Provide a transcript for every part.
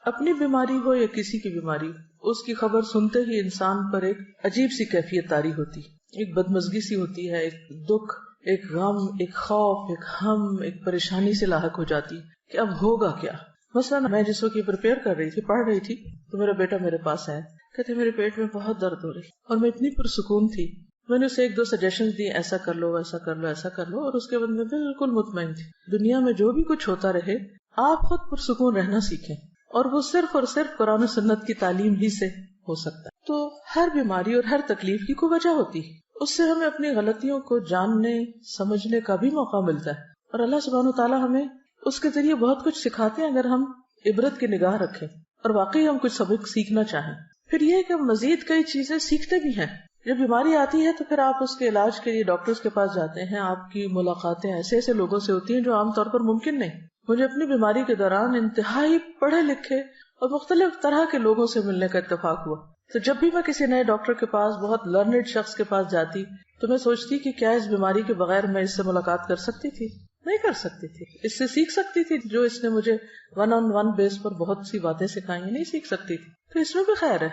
اپنی بیماری ہو یا کسی کی بیماری، اس کی خبر سنتے ہی انسان پر ایک عجیب سی کیفیت طاری ہوتی، ایک بدمزگی سی ہوتی ہے، ایک دکھ، ایک غم، ایک خوف، ایک ہم، ایک پریشانی سے لاحق ہو جاتی کہ اب ہوگا کیا. مثلا میں جس وقت یہ پریپیئر کر رہی تھی، پڑھ رہی تھی، تو میرا بیٹا میرے پاس آیا، کہتے میرے پیٹ میں بہت درد ہو رہی، اور میں اتنی پرسکون تھی. میں نے اسے 1-2 سجیشن دیے، ایسا کر لو، ایسا کر لو، ایسا کر لو، اور اس کے بعد میں بالکل مطمئن تھی. دنیا میں جو بھی کچھ ہوتا رہے، آپ خود پرسکون رہنا سیکھیں، اور وہ صرف اور صرف قرآن و سنت کی تعلیم ہی سے ہو سکتا ہے. تو ہر بیماری اور ہر تکلیف کی کوئی وجہ ہوتی ہے، اس سے ہمیں اپنی غلطیوں کو جاننے سمجھنے کا بھی موقع ملتا ہے، اور اللہ سبحانہ وتعالیٰ ہمیں اس کے ذریعے بہت کچھ سکھاتے ہیں اگر ہم عبرت کی نگاہ رکھیں اور واقعی ہم کچھ سبق سیکھنا چاہیں. پھر یہ کہ ہم مزید کئی چیزیں سیکھتے بھی ہیں. جب بیماری آتی ہے تو پھر آپ اس کے علاج کے لیے ڈاکٹرز کے پاس جاتے ہیں، آپ کی ملاقاتیں ایسے ایسے لوگوں سے ہوتی ہیں جو عام طور پر ممکن نہیں. مجھے اپنی بیماری کے دوران انتہائی پڑھے لکھے اور مختلف طرح کے لوگوں سے ملنے کا اتفاق ہوا. تو جب بھی میں کسی نئے ڈاکٹر کے پاس، بہت لرنڈ شخص کے پاس جاتی، تو میں سوچتی کہ کیا اس بیماری کے بغیر میں اس سے ملاقات کر سکتی تھی؟ نہیں کر سکتی تھی. اس سے سیکھ سکتی تھی جو اس نے مجھے 1-on-1 بیس پر بہت سی باتیں سکھائی ہیں، نہیں سیکھ سکتی تھی. تو اس میں بھی خیر ہے،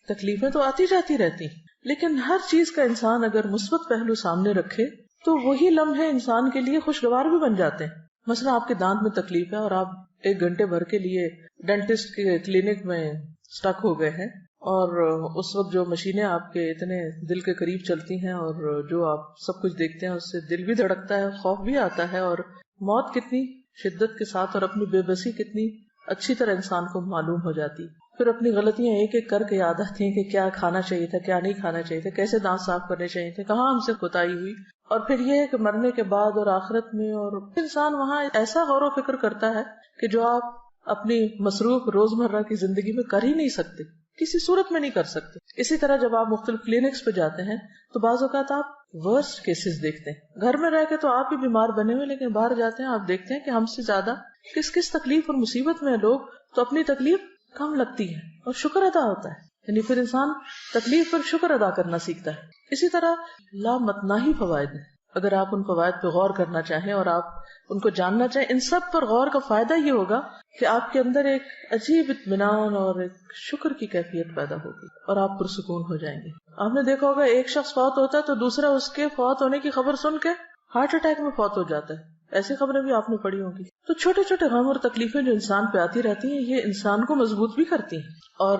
تکلیفیں تو آتی جاتی رہتی، لیکن ہر چیز کا انسان اگر مثبت پہلو سامنے رکھے تو وہی لمحے انسان کے لیے خوشگوار بھی بن جاتے ہیں. مثلا آپ کے دانت میں تکلیف ہے اور آپ 1 گھنٹے بھر کے لیے ڈینٹسٹ کے کلینک میں سٹک ہو گئے ہیں، اور اس وقت جو مشینیں آپ کے اتنے دل کے قریب چلتی ہیں اور جو آپ سب کچھ دیکھتے ہیں، اس سے دل بھی دھڑکتا ہے، خوف بھی آتا ہے، اور موت کتنی شدت کے ساتھ اور اپنی بے بسی کتنی اچھی طرح انسان کو معلوم ہو جاتی. پھر اپنی غلطیاں ایک ایک کر کے یاد آتی ہیں کہ کیا کھانا چاہیے تھا، کیا نہیں کھانا چاہیے تھا، کیسے دانت صاف کرنے چاہیے تھے، کہاں ہم سے کوتاہی ہوئی. اور پھر یہ ہے کہ مرنے کے بعد اور آخرت میں، اور انسان وہاں ایسا غور و فکر کرتا ہے کہ جو آپ اپنی مصروف روزمرہ کی زندگی میں کر ہی نہیں سکتے، کسی صورت میں نہیں کر سکتے. اسی طرح جب آپ مختلف کلینکس پہ جاتے ہیں تو بعض اوقات آپ ورسٹ کیسز دیکھتے ہیں. گھر میں رہ کے تو آپ بھی بیمار بنے ہوئے، لیکن باہر جاتے ہیں آپ دیکھتے ہیں کہ ہم سے زیادہ کس کس تکلیف اور مصیبت میں لوگ، تو اپنی تکلیف کم لگتی ہے اور شکر ادا ہوتا ہے. یعنی پھر انسان تکلیف پر شکر ادا کرنا سیکھتا ہے. اسی طرح لامتناہی فوائد ہیں، اگر آپ ان فوائد پہ غور کرنا چاہیں اور آپ ان کو جاننا چاہیں. ان سب پر غور کا فائدہ یہ ہوگا کہ آپ کے اندر ایک عجیب اطمینان اور ایک شکر کی کیفیت پیدا ہوگی اور آپ پرسکون ہو جائیں گے. آپ نے دیکھا ہوگا ایک شخص فوت ہوتا ہے تو دوسرا اس کے فوت ہونے کی خبر سن کے ہارٹ اٹیک میں فوت ہو جاتا ہے. ایسی خبریں بھی آپ نے پڑھی ہوں گی. تو چھوٹے چھوٹے غم اور تکلیفیں جو انسان پہ آتی رہتی ہیں، یہ انسان کو مضبوط بھی کرتی ہیں اور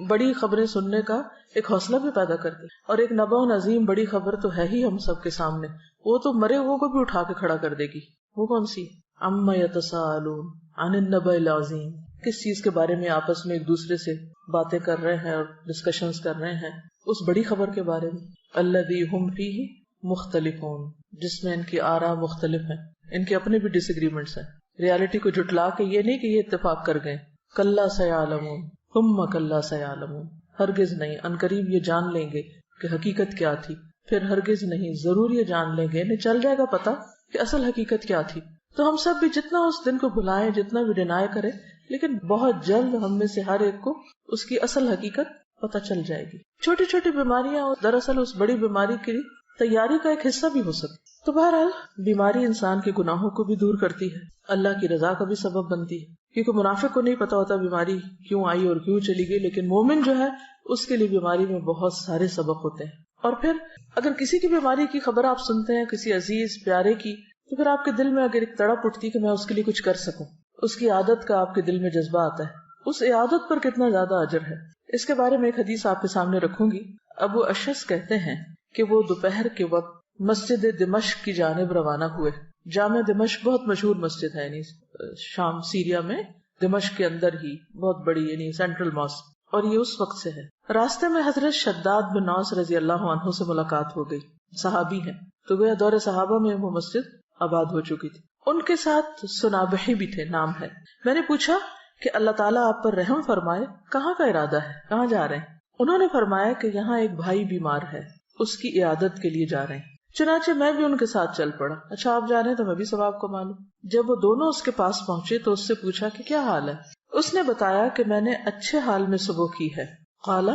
بڑی خبریں سننے کا ایک حوصلہ بھی پیدا کرتی ہیں. اور ایک نبأ عظیم بڑی خبر تو ہے ہی ہم سب کے سامنے، وہ تو مرے ہوئے کو بھی اٹھا کے کھڑا کر دے گی. وہ کون سی؟ عما یتساءلون عن النبأ العظیم. کس چیز کے بارے میں آپس میں ایک دوسرے سے باتیں کر رہے ہیں اور ڈسکشنز کر رہے ہیں؟ اس بڑی خبر کے بارے میں. الذی ہم فیہ مختلفون، جس میں ان کی آراء مختلف ہیں، ان کے اپنے بھی ڈس ایگریمنٹس ہیں. ریالٹی کو جھٹلا کے یہ نہیں کہ یہ اتفاق کر گئے. کلا سیعلمون ثم کلا سیعلمون، ہرگز نہیں، عنقریب یہ جان لیں گے کہ حقیقت کیا تھی، پھر ہرگز نہیں، ضرور یہ جان لیں گے، انہیں چل جائے گا پتا کہ اصل حقیقت کیا تھی. تو ہم سب بھی جتنا اس دن کو بلائیں، جتنا بھی ڈینائی کریں، لیکن بہت جلد ہم میں سے ہر ایک کو اس کی اصل حقیقت پتہ چل جائے گی. چھوٹی چھوٹی بیماریاں دراصل اس بڑی بیماری کی تیاری کا ایک حصہ بھی ہو سکتی. تو بہرحال بیماری انسان کے گناہوں کو بھی دور کرتی ہے، اللہ کی رضا کا بھی سبب بنتی ہے، کیونکہ منافق کو نہیں پتا ہوتا بیماری کیوں آئی اور کیوں چلی گئی، لیکن مومن جو ہے اس کے لیے بیماری میں بہت سارے سبق ہوتے ہیں. اور پھر اگر کسی کی بیماری کی خبر آپ سنتے ہیں، کسی عزیز پیارے کی، تو پھر آپ کے دل میں اگر ایک تڑپ اٹھتی کہ میں اس کے لیے کچھ کر سکوں، اس کی عادت کا آپ کے دل میں جذبہ آتا ہے، اس عادت پر کتنا زیادہ اجر ہے. اس کے بارے میں ایک حدیث آپ کے سامنے رکھوں گی. ابو اشعث کہتے ہیں کہ وہ دوپہر کے وقت مسجد دمشق کی جانب روانہ ہوئے. جامع دمشق بہت مشہور مسجد ہے، یعنی شام سیریا میں دمشق کے اندر ہی بہت بڑی، یعنی سینٹرل ماسک، اور یہ اس وقت سے ہے. راستے میں حضرت شداد بن اوس رضی اللہ عنہ سے ملاقات ہو گئی. صحابی ہیں، تو گویا دور صحابہ میں وہ مسجد آباد ہو چکی تھی. ان کے ساتھ سنابحی بھی تھے، نام ہے. میں نے پوچھا کہ اللہ تعالیٰ آپ پر رحم فرمائے، کہاں کا ارادہ ہے، کہاں جا رہے ہیں؟ انہوں نے فرمایا کہ یہاں ایک بھائی بیمار ہے، اس کی عیادت کے لیے جا رہے ہیں. چنانچہ میں بھی ان کے ساتھ چل پڑا. اچھا آپ جا رہے ہیں تو میں بھی ثواب کو معلوم. جب وہ دونوں اس کے پاس پہنچے تو اس سے پوچھا کہ کیا حال ہے. اس نے بتایا کہ میں نے اچھے حال میں صبح کی ہے. قال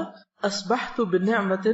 اصبحت بنعمت،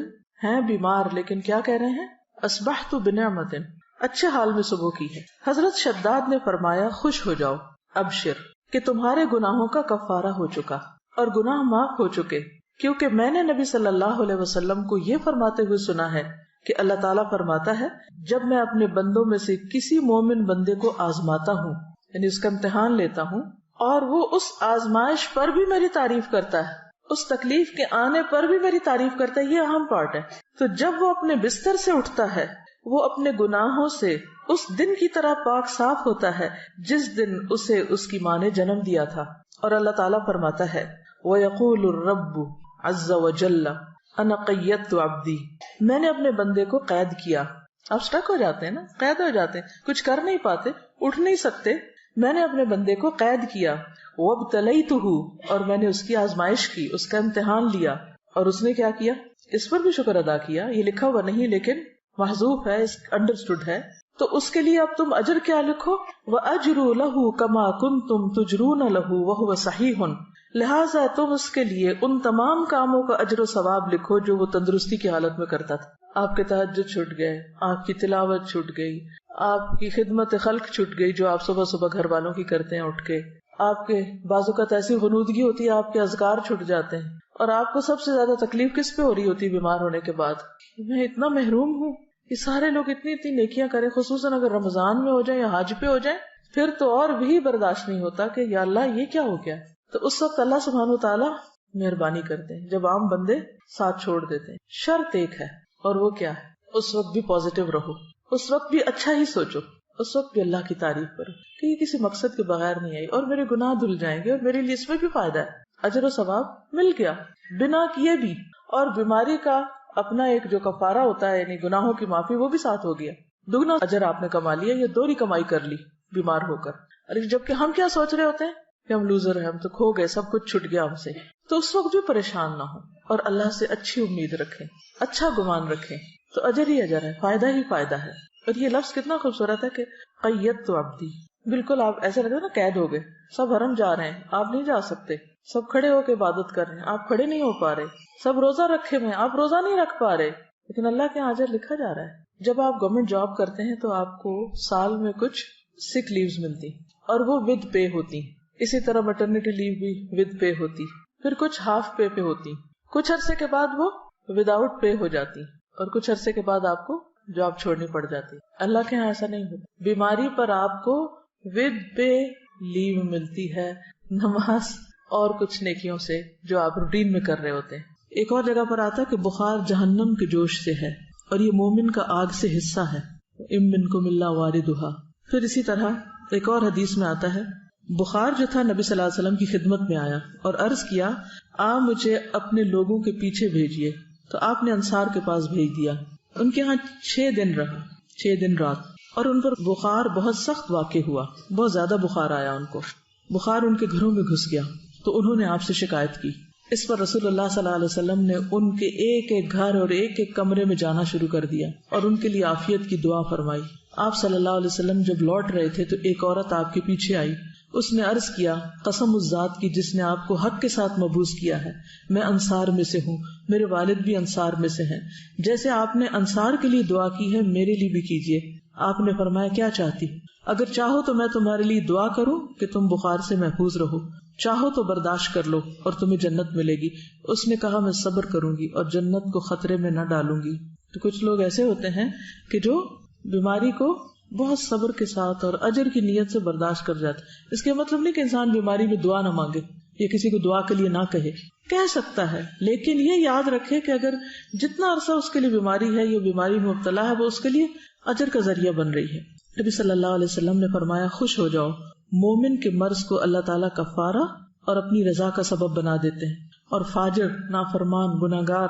ہیں بیمار لیکن کیا کہہ رہے ہیں؟ اصبحت بنعمت، اچھے حال میں صبح کی ہے. حضرت شداد نے فرمایا خوش ہو جاؤ، ابشر، کہ تمہارے گناہوں کا کفارہ ہو چکا اور گناہ معاف ہو چکے، کیونکہ میں نے نبی صلی اللہ علیہ وسلم کو یہ فرماتے ہوئے سنا ہے کہ اللہ تعالیٰ فرماتا ہے جب میں اپنے بندوں میں سے کسی مومن بندے کو آزماتا ہوں، یعنی اس کا امتحان لیتا ہوں، اور وہ اس آزمائش پر بھی میری تعریف کرتا ہے، اس تکلیف کے آنے پر بھی میری تعریف کرتا ہے، یہ اہم پارٹ ہے، تو جب وہ اپنے بستر سے اٹھتا ہے وہ اپنے گناہوں سے اس دن کی طرح پاک صاف ہوتا ہے جس دن اسے اس کی ماں نے جنم دیا تھا۔ اور اللہ تعالیٰ فرماتا ہے وَيَقُولُ الرَّبُّ عَزَّ وَجَلَّ أَنَا قَيَّدتُ عَبْدِي، میں نے اپنے بندے کو قید کیا۔ آپ سٹک ہو جاتے ہیں نا، قید ہو جاتے ہیں، کچھ کر نہیں پاتے، اٹھ نہیں سکتے، میں نے اپنے بندے کو قید کیا۔ وَابْتَلَيْتُهُ، اور میں نے اس کی آزمائش کی، اس کا امتحان لیا، اور اس نے کیا کیا؟ اس پر بھی شکر ادا کیا۔ یہ لکھا ہوا نہیں لیکن محذوف ہے، انڈرسٹوڈ ہے، تو اس کے لیے اب تم اجر کیا لکھو؟ وَأَجْرُ لَهُ كَمَا كُنْتُمْ تُجْرُونَ لَهُ وَهُوَ صَحِيحٌ، لہٰذا تم اس کے لیے ان تمام کاموں کا اجر و ثواب لکھو جو وہ تندرستی کی حالت میں کرتا تھا۔ آپ کے تہجد چھوٹ گئے، آپ کی تلاوت چھوٹ گئی، آپ کی خدمت خلق چھوٹ گئی جو آپ صبح صبح گھر والوں کی کرتے ہیں اٹھ کے، آپ کے بعض اوقات ایسی غنودگی ہوتی ہے آپ کے اذکار چھوٹ جاتے ہیں، اور آپ کو سب سے زیادہ تکلیف کس پہ ہو رہی ہوتی ہے بیمار ہونے کے بعد؟ میں اتنا محروم ہوں کہ سارے لوگ اتنی اتنی نیکیاں کریں، خصوصاً اگر رمضان میں ہو جائیں یا حج پہ ہو جائیں، پھر تو اور بھی برداشت نہیں ہوتا کہ یا اللہ یہ کیا ہو گیا۔ تو اس وقت اللہ سبحانہ وتعالی مہربانی کرتے ہیں جب عام بندے ساتھ چھوڑ دیتے ہیں۔ شرط ایک ہے، اور وہ کیا ہے؟ اس وقت بھی پازیٹیو رہو، اس وقت بھی اچھا ہی سوچو، اس وقت بھی اللہ کی تعریف کرو کہ یہ کسی مقصد کے بغیر نہیں آئی اور میرے گناہ دھل جائیں گے اور میرے لیے اس میں بھی فائدہ ہے، اجر و ثواب مل گیا بنا کیے بھی، اور بیماری کا اپنا ایک جو کفارہ ہوتا ہے یعنی گناہوں کی معافی وہ بھی ساتھ ہو گیا، دگنا اجر آپ نے کما لیا، یہ دوہری کمائی کر لی بیمار ہو کر۔ اور جبکہ ہم کیا سوچ رہے ہوتے ہیں کہ ہم لوزر ہیں، ہم تو کھو گئے، سب کچھ چھٹ گیا ہم سے، تو اس وقت بھی پریشان نہ ہو اور اللہ سے اچھی امید رکھیں، اچھا گمان رکھیں، تو اجر ہی اجر ہے، فائدہ ہی فائدہ ہے۔ اور یہ لفظ کتنا خوبصورت ہے کہ قیدت عبدی، بالکل آپ ایسا لگتا ہے نا قید ہو گئے، سب حرم جا رہے ہیں آپ نہیں جا سکتے، سب کھڑے ہو کے عبادت کر رہے ہیں آپ کھڑے نہیں ہو پا رہے، سب روزہ رکھے ہوئے آپ روزہ نہیں رکھ پا رہے، لیکن اللہ کے یہاں اجر لکھا جا رہا ہے۔ جب آپ گورنمنٹ جاب کرتے ہیں تو آپ کو سال میں کچھ سک لیوز ملتی اور وہ ود پے ہوتی، اسی طرح میٹرنٹی لیو بھی ود پے ہوتی، پھر کچھ ہاف پے پہ ہوتی، کچھ عرصے کے بعد وہ وداؤٹ پے ہو جاتی، اور کچھ عرصے کے بعد آپ کو جاب چھوڑنی پڑ جاتی۔ اللہ کے یہاں ایسا نہیں ہوتا، بیماری پر آپ کو ود پے لیو ملتی ہے، نماز اور کچھ نیکیوں سے جو آپ روٹین میں کر رہے ہوتے ہیں۔ ایک اور جگہ پر آتا ہے کہ بخار جہنم کے جوش سے ہے اور یہ مومن کا آگ سے حصہ ہے، ام منکم الا واردھا۔ پھر اسی طرح ایک اور حدیث میں آتا ہے بخار جو تھا نبی صلی اللہ علیہ وسلم کی خدمت میں آیا اور عرض کیا مجھے اپنے لوگوں کے پیچھے بھیجیے، تو آپ نے انصار کے پاس بھیج دیا۔ ان کے ہاں 6 دن رہا، 6 دن رات، اور ان پر بخار بہت سخت واقع ہوا، بہت زیادہ بخار آیا، ان کو بخار ان کے گھروں میں گھس گیا، تو انہوں نے آپ سے شکایت کی۔ اس پر رسول اللہ صلی اللہ علیہ وسلم نے ان کے ایک ایک گھر اور ایک ایک کمرے میں جانا شروع کر دیا اور ان کے لیے عافیت کی دعا فرمائی۔ آپ صلی اللہ علیہ وسلم جب لوٹ رہے تھے تو ایک عورت آپ کے پیچھے آئی، اس نے عرض کیا قسم اس ذات کی جس نے آپ کو حق کے ساتھ مبعوث کیا ہے، میں انصار میں سے ہوں، میرے والد بھی انصار میں سے ہیں، جیسے آپ نے انصار کے لیے دعا کی ہے میرے لیے بھی کیجیے۔ آپ نے فرمایا کیا چاہتی؟ اگر چاہو تو میں تمہارے لیے دعا کروں کہ تم بخار سے محفوظ رہو، چاہو تو برداشت کر لو اور تمہیں جنت ملے گی۔ اس نے کہا میں صبر کروں گی اور جنت کو خطرے میں نہ ڈالوں گی۔ تو کچھ لوگ ایسے ہوتے ہیں کہ جو بیماری کو بہت صبر کے ساتھ اور اجر کی نیت سے برداشت کر جاتے۔ اس کا مطلب نہیں کہ انسان بیماری میں دعا نہ مانگے یا کسی کو دعا کے لیے نہ کہہ سکتا ہے، لیکن یہ یاد رکھے کہ اگر جتنا عرصہ اس کے لیے بیماری ہے یا بیماری میں مبتلا ہے وہ اس کے لیے اجر کا ذریعہ بن رہی ہے۔ نبی صلی اللہ علیہ وسلم نے فرمایا خوش ہو جاؤ، مومن کے مرض کو اللہ تعالیٰ کفارہ اور اپنی رضا کا سبب بنا دیتے ہیں، اور فاجر نافرمان گناہگار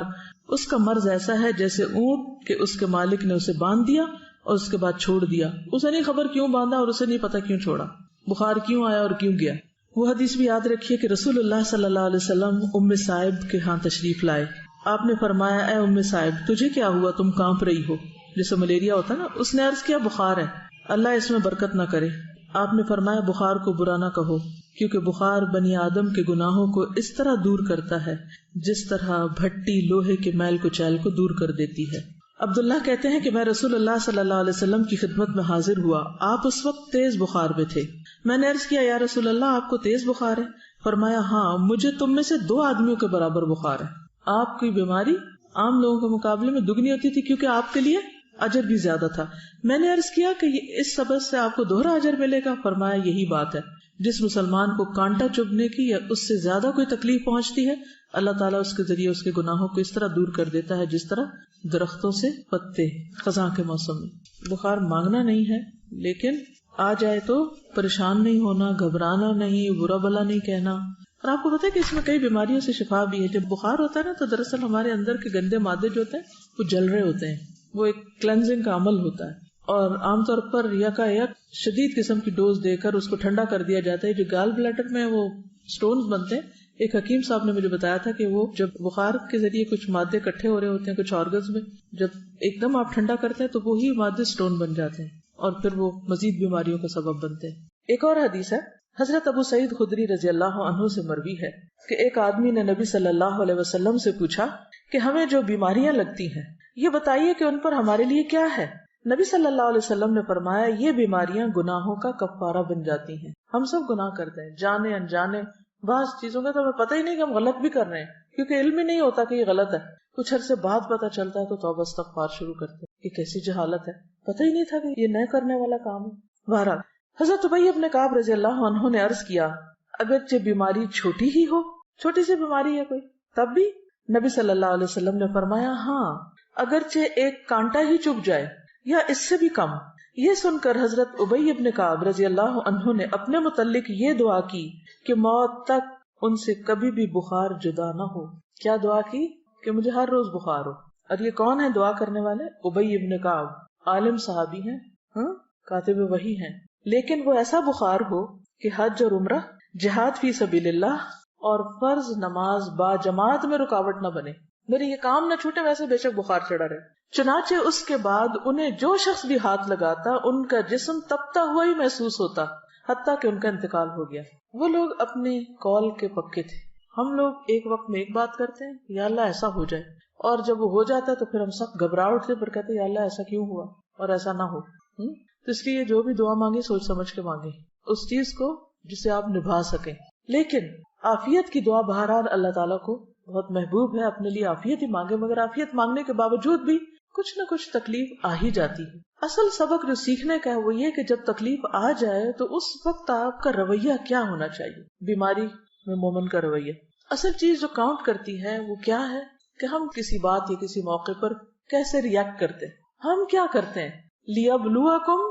اس کا مرض ایسا ہے جیسے اونٹ کہ اس کے مالک نے اسے باندھ دیا اور اس کے بعد چھوڑ دیا، اسے نہیں خبر کیوں باندھا اور اسے نہیں پتا کیوں چھوڑا، بخار کیوں آیا اور کیوں گیا۔ وہ حدیث بھی یاد رکھیے کہ رسول اللہ صلی اللہ علیہ وسلم ام صائب کے ہاں تشریف لائے۔ آپ نے فرمایا اے ام صائب تجھے کیا ہوا، تم کانپ رہی ہو، جیسے ملیریا ہوتا نا۔ اس نے عرض کیا بخار ہے، اللہ اس میں برکت نہ کرے۔ آپ نے فرمایا بخار کو برا نہ کہو، کیونکہ بخار بنی آدم کے گناہوں کو اس طرح دور کرتا ہے جس طرح بھٹی لوہے کے میل کچیل کو دور کر دیتی ہے۔ عبداللہ کہتے ہیں کہ میں رسول اللہ صلی اللہ علیہ وسلم کی خدمت میں حاضر ہوا. آپ اس وقت تیز بخار میں تھے. میں نے عرض کیا یا رسول اللہ آپ کو تیز بخار ہے؟ فرمایا ہاں مجھے تم میں سے 2 آدمیوں کے برابر بخار ہے. آپ کی بیماری عام لوگوں کے مقابلے میں دگنی ہوتی تھی کیونکہ آپ کے لیے اجر بھی زیادہ تھا. میں نے عرض کیا کہ اس سبب سے آپ کو دوہرا اجر ملے گا؟ فرمایا یہی بات ہے. جس مسلمان کو کانٹا چبھنے کی یا اس سے زیادہ کوئی تکلیف پہنچتی ہے اللہ تعالیٰ اس کے ذریعے اس کے گناہوں کو اس طرح دور کر دیتا ہے جس طرح درختوں سے پتے خزاں کے موسم میں. بخار مانگنا نہیں ہے لیکن آ جائے تو پریشان نہیں ہونا, گھبرانا نہیں, برا بلا نہیں کہنا. اور آپ کو پتا ہے کہ اس میں کئی بیماریوں سے شفا بھی ہے. جب بخار ہوتا ہے نا تو دراصل ہمارے اندر کے گندے مادے جو ہوتے ہیں وہ جل رہے ہوتے ہیں, وہ ایک کلینزنگ کا عمل ہوتا ہے. اور عام طور پر یکایک شدید قسم کی ڈوز دے کر اس کو ٹھنڈا کر دیا جاتا ہے. جو گال بلیڈر میں وہ سٹونز بنتے ہیں, ایک حکیم صاحب نے مجھے بتایا تھا کہ وہ جب بخار کے ذریعے کچھ مادے اکٹھے ہو رہے ہوتے ہیں کچھ آرگنز میں, جب ایک دم آپ ٹھنڈا کرتے ہیں تو وہی مادے سٹون بن جاتے ہیں اور پھر وہ مزید بیماریوں کا سبب بنتے ہیں. ایک اور حدیث ہے حضرت ابو سعید خدری رضی اللہ عنہ سے مروی ہے کہ ایک آدمی نے نبی صلی اللہ علیہ وسلم سے پوچھا کہ ہمیں جو بیماریاں لگتی ہیں یہ بتائیے کہ ان پر ہمارے لیے کیا ہے. نبی صلی اللہ علیہ وسلم نے فرمایا یہ بیماریاں گناہوں کا کفارہ بن جاتی ہیں. ہم سب گناہ کرتے ہیں جانے انجانے, بعض چیزوں کا تو ہمیں پتہ ہی نہیں کہ ہم غلط بھی کر رہے ہیں کیونکہ علم ہی نہیں ہوتا کہ یہ غلط ہے. کچھ عرصے بعد پتہ چلتا ہے تو توبہ استغفار شروع کرتے ہیں. یہ کیسی جہالت ہے, پتہ ہی نہیں تھا کہ یہ نہ کرنے والا کام ہے. بہرحال حضرت ابی بن کعب رضی اللہ عنہ نے عرض کیا اگرچہ بیماری چھوٹی ہی ہو, چھوٹی سی بیماری ہے کوئی, تب بھی؟ نبی صلی اللہ علیہ وسلم نے فرمایا ہاں اگرچہ ایک کانٹا ہی چبھ جائے یا اس سے بھی کم. یہ سن کر حضرت ابی بن کعب رضی اللہ عنہ نے اپنے متعلق یہ دعا کی کہ موت تک ان سے کبھی بھی بخار جدا نہ ہو. کیا دعا کی؟ کہ مجھے ہر روز بخار ہو. اور یہ کون ہے دعا کرنے والے؟ ابی بن کعب, عالم صحابی ہیں, کاتب وحی ہیں, لیکن وہ ایسا بخار ہو کہ حج اور عمرہ, جہاد فی سبیل اللہ اور فرض نماز با جماعت میں رکاوٹ نہ بنے. میرے یہ کام نہ چھوٹے, ویسے بے شک بخار چڑھا رہے. چنانچہ اس کے بعد انہیں جو شخص بھی ہاتھ لگاتا ان کا جسم تپتا ہوا ہی محسوس ہوتا حتیٰ کہ ان کا انتقال ہو گیا. وہ لوگ اپنے قول کے پکے تھے. ہم لوگ ایک وقت میں ایک بات کرتے ہیں یا اللہ ایسا ہو جائے, اور جب وہ ہو جاتا ہے تو پھر ہم سب گھبرا اٹھتے پر کہتے ہیں یا اللہ ایسا کیوں ہوا اور ایسا نہ ہو. تو اس لیے جو بھی دعا مانگے سوچ سمجھ کے مانگے اس چیز کو جسے آپ نبھا سکیں. لیکن عافیت کی دعا بہرحال اللہ تعالیٰ کو بہت محبوب ہے. اپنے لیے عافیت ہی مانگے, مگر عافیت مانگنے کے باوجود بھی کچھ نہ کچھ تکلیف آ ہی جاتی ہے. اصل سبق جو سیکھنے کا ہے وہ یہ کہ جب تکلیف آ جائے تو اس وقت آپ کا رویہ کیا ہونا چاہیے. بیماری میں مومن کا رویہ, اصل چیز جو کاؤنٹ کرتی ہے وہ کیا ہے کہ ہم کسی بات یا کسی موقع پر کیسے ریئیکٹ کرتے ہیں. ہم کیا کرتے ہیں؟ لِيَبْلُوَكُمْ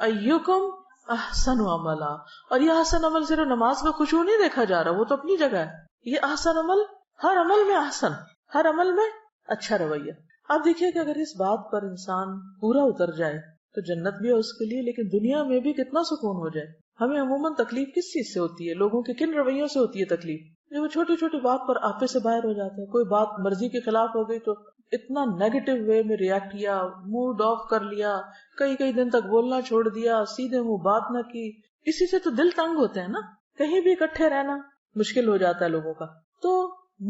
أَيُّكُمْ احسن عملا. اور یہ احسن عمل صرف نماز میں خشوع نہیں دیکھا جا رہا, وہ تو اپنی جگہ ہے. یہ احسن عمل ہر عمل میں احسن, ہر عمل میں اچھا رویہ. آپ دیکھیے کہ اگر اس بات پر انسان پورا اتر جائے تو جنت بھی ہے اس کے لیے, لیکن دنیا میں بھی کتنا سکون ہو جائے. ہمیں عموماً تکلیف کس چیز سے ہوتی ہے؟ لوگوں کے کن رویوں سے ہوتی ہے تکلیف؟ جو وہ چھوٹی چھوٹی بات پر آپے سے باہر ہو جاتے ہیں. کوئی بات مرضی کے خلاف ہو گئی تو اتنا نیگیٹو وے میں ریئیکٹ کیا, موڈ آف کر لیا, کئی دن تک بولنا چھوڑ دیا, سیدھے منہ بات نہ کی. اسی سے تو دل تنگ ہوتے ہیں نا, کہیں بھی اکٹھے رہنا مشکل ہو جاتا ہے لوگوں کا. تو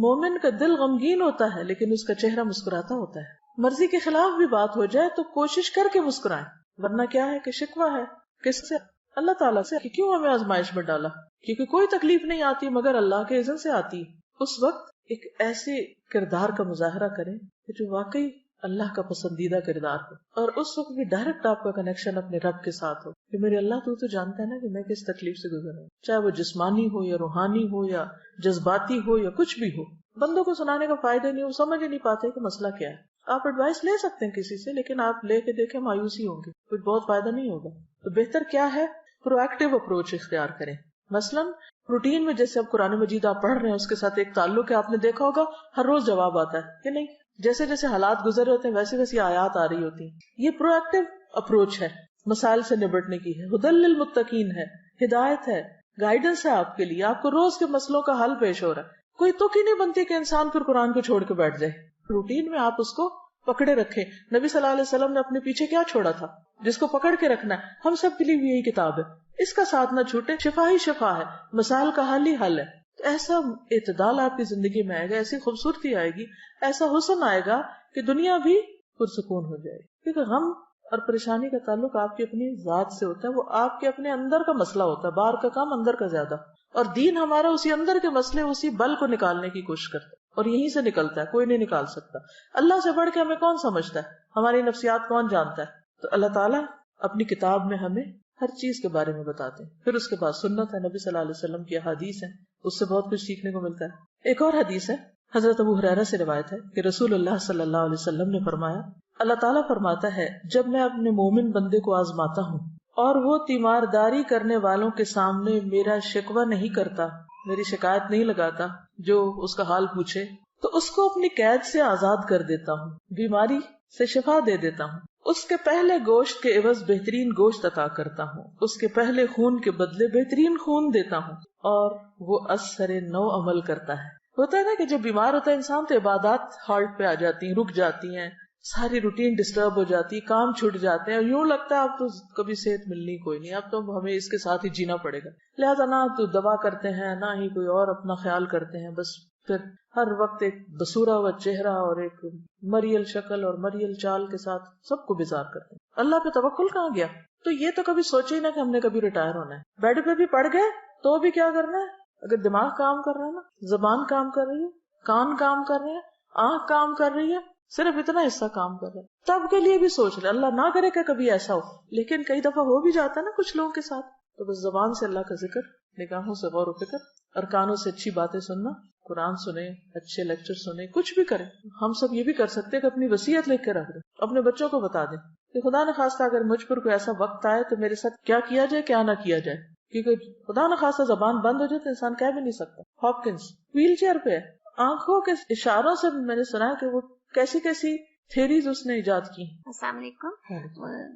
مومن کا دل غمگین ہوتا ہے لیکن اس کا چہرہ مسکراتا ہوتا ہے. مرضی کے خلاف بھی بات ہو جائے تو کوشش کر کے مسکرائیں, ورنہ کیا ہے کہ شکوہ ہے کس سے؟ اللہ تعالیٰ سے کہ کیوں ہمیں آزمائش میں ڈالا. کیونکہ کوئی تکلیف نہیں آتی مگر اللہ کے اذن سے آتی. اس وقت ایک ایسے کردار کا مظاہرہ کریں کہ جو واقعی اللہ کا پسندیدہ کردار ہو, اور اس وقت بھی ڈائریکٹ آپ کا کنیکشن اپنے رب کے ساتھ ہو کہ میرے اللہ تو جانتا ہے نا کہ میں کس تکلیف سے گزر رہا ہوں, چاہے وہ جسمانی ہو یا روحانی ہو یا جذباتی ہو یا کچھ بھی ہو. بندوں کو سنانے کا فائدہ نہیں, وہ سمجھ ہی نہیں پاتے کہ مسئلہ کیا ہے. آپ ایڈوائس لے سکتے ہیں کسی سے, لیکن آپ لے کے دیکھیں مایوسی ہوں گے, کچھ بہت فائدہ نہیں ہوگا. تو بہتر کیا ہے, پرو ایکٹیو اپروچ اختیار کریں. مثلاً روٹین میں جیسے اب قرآن مجید آپ پڑھ رہے ہیں اس کے ساتھ ایک تعلق ہے, آپ نے دیکھا ہوگا ہر روز جواب آتا ہے کہ نہیں, جیسے جیسے حالات گزر رہے ہوتے ہیں ویسے ویسے آیات آ رہی ہوتی ہیں. یہ پرو ایکٹیو اپروچ ہے, مسائل سے نبٹنے کی ہے, ہدی للمتقین ہے, ہدایت ہے, گائیڈنس ہے آپ کے لیے. آپ کو روز کے مسئلوں کا حل پیش ہو رہا ہے. کوئی تک ہی نہیں بنتی کہ انسان پھر قرآن کو چھوڑ کے بیٹھ جائے. روٹین میں آپ اس کو پکڑے رکھیں. نبی صلی اللہ علیہ وسلم نے اپنے پیچھے کیا چھوڑا تھا جس کو پکڑ کے رکھنا ہے. ہم سب کے لیے بھی یہی کتاب ہے, اس کا ساتھ نہ چھوٹے. شفا ہی شفا ہے, مسائل کا حل ہی حل ہے. ایسا اعتدال آپ کی زندگی میں آئے گا, ایسی خوبصورتی آئے گی, ایسا حسن آئے گا کہ دنیا بھی پرسکون ہو جائے. کیونکہ غم اور پریشانی کا تعلق آپ کی اپنی ذات سے ہوتا ہے، وہ آپ کے اپنے اندر کا مسئلہ ہوتا ہے، باہر کا کام اندر کا زیادہ. اور دین ہمارا اسی اندر کے مسئلے، اسی بل کو نکالنے کی کوشش کرتا ہے، اور یہیں سے نکلتا ہے، کوئی نہیں نکال سکتا. اللہ سے بڑھ کے ہمیں کون سمجھتا ہے، ہماری نفسیات کون جانتا ہے؟ تو اللہ تعالیٰ اپنی کتاب میں ہمیں ہر چیز کے بارے میں بتاتے ہیں. پھر اس کے بعد سنت ہے، نبی صلی اللہ علیہ وسلم کی احادیث ہیں، اس سے بہت کچھ سیکھنے کو ملتا ہے. ایک اور حدیث ہے، حضرت ابو ہریرہ سے روایت ہے کہ رسول اللہ صلی اللہ علیہ وسلم نے فرمایا، اللہ تعالیٰ فرماتا ہے جب میں اپنے مومن بندے کو آزماتا ہوں اور وہ تیمارداری کرنے والوں کے سامنے میرا شکوہ نہیں کرتا، میری شکایت نہیں لگاتا، جو اس کا حال پوچھے، تو اس کو اپنی قید سے آزاد کر دیتا ہوں، بیماری سے شفا دے دیتا ہوں، اس کے پہلے گوشت کے عوض بہترین گوشت عطا کرتا ہوں، اس کے پہلے خون کے بدلے بہترین خون دیتا ہوں، اور وہ اثر نو عمل کرتا ہے. ہوتا ہے نا کہ جب بیمار ہوتا ہے انسان تو عبادات ہالٹ پہ آ جاتی ہیں، رک جاتی ہیں، ساری روٹین ڈسٹرب ہو جاتی ہے، کام چھوٹ جاتے ہیں، اور یوں لگتا ہے اب تو کبھی صحت ملنی کوئی نہیں، اب تو ہمیں اس کے ساتھ ہی جینا پڑے گا. لہذا نہ تو دوا کرتے ہیں، نہ ہی کوئی اور اپنا خیال کرتے ہیں، بس پھر ہر وقت ایک بسورا ہوا چہرہ اور ایک مریل شکل اور مریل چال کے ساتھ سب کو بیزار کرتے ہیں. اللہ پہ توکل کہاں گیا؟ تو یہ تو کبھی سوچے ہی نہ کہ ہم نے کبھی ریٹائر ہونا ہے. بیڈ پہ بھی پڑ گئے تو بھی کیا کرنا ہے؟ اگر دماغ کام کر رہا ہے نا، زبان کام کر رہی ہے، کان کام کر رہے ہیں، آنکھ کام کر رہی ہے، صرف اتنا حصہ کام کر رہا ہے، تب کے لیے بھی سوچ رہے. اللہ نہ کرے کہ کبھی ایسا ہو، لیکن کئی دفعہ ہو بھی جاتا ہے نا کچھ لوگوں کے ساتھ. تو بس زبان سے اللہ کا ذکر، نگاہوں سے غور و فکر، اور کانوں سے اچھی باتیں سننا، قرآن سنیں، اچھے لیکچر سنیں، کچھ بھی کریں. ہم سب یہ بھی کر سکتے ہیں کہ اپنی وصیت لکھ کے رکھ دیں، اپنے بچوں کو بتا دیں کہ خدا نہ خواستہ اگر مجھ پر کوئی ایسا وقت آئے تو میرے ساتھ کیا کیا جائے، کیا نہ کیا جائے. کیونکہ خدا نہ خواستہ زبان بند ہو جائے تو انسان کہہ بھی نہیں سکتا. ہاپکنس ویل چیئر پہ ہے، آنکھوں کے اشاروں سے میں نے سنا ہے کہ وہ کیسی کیسی تھیریز اس نے ایجاد کی. السلام علیکم.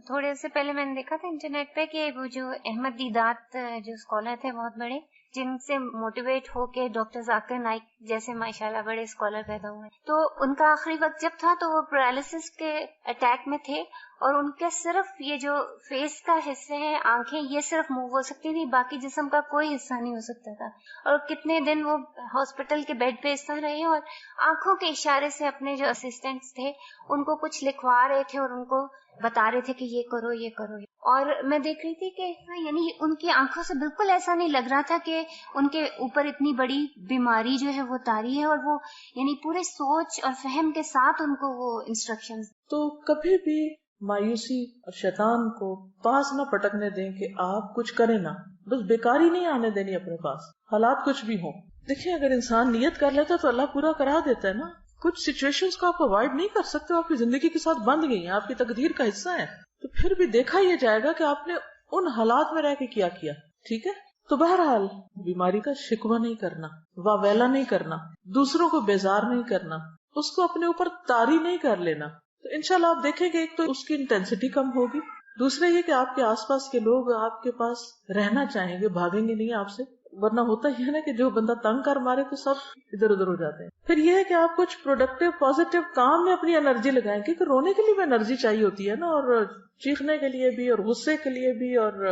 تھوڑے سے پہلے میں نے دیکھا تھا انٹرنیٹ پہ کہ وہ جو احمد دیدات جو اسکالر تھے بہت بڑے، جن سے موٹیویٹ ہو کے ڈاکٹر ذاکر نائک جیسے ماشاءاللہ بڑے اسکالر پیدا ہوئے، تو ان کا آخری وقت جب تھا تو وہ پیرالسس کے اٹیک میں تھے، اور ان کے صرف یہ جو فیس کا حصہ ہے، آنکھیں، یہ صرف موو ہو سکتی تھی، باقی جسم کا کوئی حصہ نہیں ہو سکتا تھا. اور کتنے دن وہ ہاسپٹل کے بیڈ پہ اس طرح رہے، اور آنکھوں کے اشارے سے اپنے جو اسسٹنٹس تھے ان کو کچھ لکھوا رہے تھے اور ان کو بتا رہے تھے کہ یہ کرو یہ کرو. اور میں دیکھ رہی تھی کہ یعنی ان کی آنکھوں سے بالکل ایسا نہیں لگ رہا تھا کہ ان کے اوپر اتنی بڑی بیماری جو ہے وہ طاری ہے، اور وہ یعنی پورے سوچ اور فہم کے ساتھ ان کو وہ انسٹرکشنز. تو کبھی بھی مایوسی اور شیطان کو پاس نہ پٹکنے دیں کہ آپ کچھ کریں نہ، بس بیکاری نہیں آنے دینی اپنے پاس، حالات کچھ بھی ہوں. دیکھیں اگر انسان نیت کر لیتا تو اللہ پورا کرا دیتا ہے نا. کچھ سچویشنز کو آپ اوائڈ نہیں کر سکتے، آپ کی زندگی کے ساتھ بند گئی ہیں، آپ کی تقدیر کا حصہ ہے. تو پھر بھی دیکھا یہ جائے گا کہ آپ نے ان حالات میں رہ کے کیا کیا. ٹھیک ہے، تو بہرحال بیماری کا شکوہ نہیں کرنا، واویلا نہیں کرنا، دوسروں کو بیزار نہیں کرنا، اس کو اپنے اوپر طاری نہیں کر لینا. تو انشاءاللہ آپ دیکھیں کہ ایک تو اس کی انٹینسٹی کم ہوگی، دوسرے یہ کہ آپ کے آس پاس کے لوگ آپ کے پاس رہنا چاہیں گے، بھاگیں گے نہیں آپ سے. ورنہ ہوتا ہی ہے نا کہ جو بندہ تنگ کر مارے تو سب ادھر ادھر ہو جاتے ہیں. پھر یہ ہے کہ آپ کچھ پروڈکٹیو پازیٹیو کام میں اپنی انرجی لگائیں، کیونکہ رونے کے لیے بھی انرجی چاہیے ہوتی ہے نا، اور چیخنے کے لیے بھی، اور غصے کے لیے بھی، اور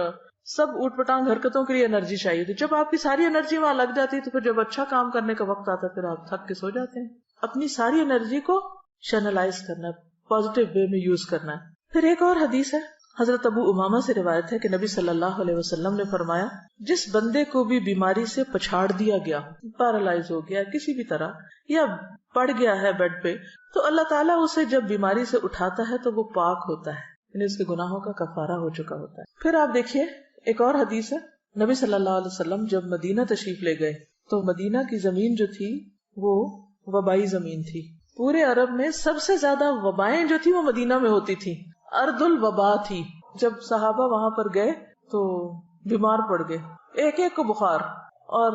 سب اوٹ پٹانگ حرکتوں کے لیے انرجی چاہیے ہوتی. جب آپ کی ساری انرجی وہاں لگ جاتی ہے تو پھر جب اچھا کام کرنے کا وقت آتا ہے پھر آپ تھک کے سو جاتے ہیں. اپنی ساری انرجی کو چینلائز کرنا ہے، پازیٹیو وے میں یوز کرنا ہے. پھر ایک اور حدیث ہے، حضرت ابو امامہ سے روایت ہے کہ نبی صلی اللہ علیہ وسلم نے فرمایا، جس بندے کو بھی بیماری سے پچھاڑ دیا گیا، پیرالائز ہو گیا کسی بھی طرح، یا پڑ گیا ہے بیڈ پہ، تو اللہ تعالیٰ اسے جب بیماری سے اٹھاتا ہے تو وہ پاک ہوتا ہے، یعنی اس کے گناہوں کا کفارہ ہو چکا ہوتا ہے. پھر آپ دیکھیے ایک اور حدیث ہے، نبی صلی اللہ علیہ وسلم جب مدینہ تشریف لے گئے تو مدینہ کی زمین جو تھی وہ وبائی زمین تھی. پورے عرب میں سب سے زیادہ وبائیں جو تھی وہ مدینہ میں ہوتی تھی، ارض الوبا تھی. جب صحابہ وہاں پر گئے تو بیمار پڑ گئے، ایک ایک کو بخار، اور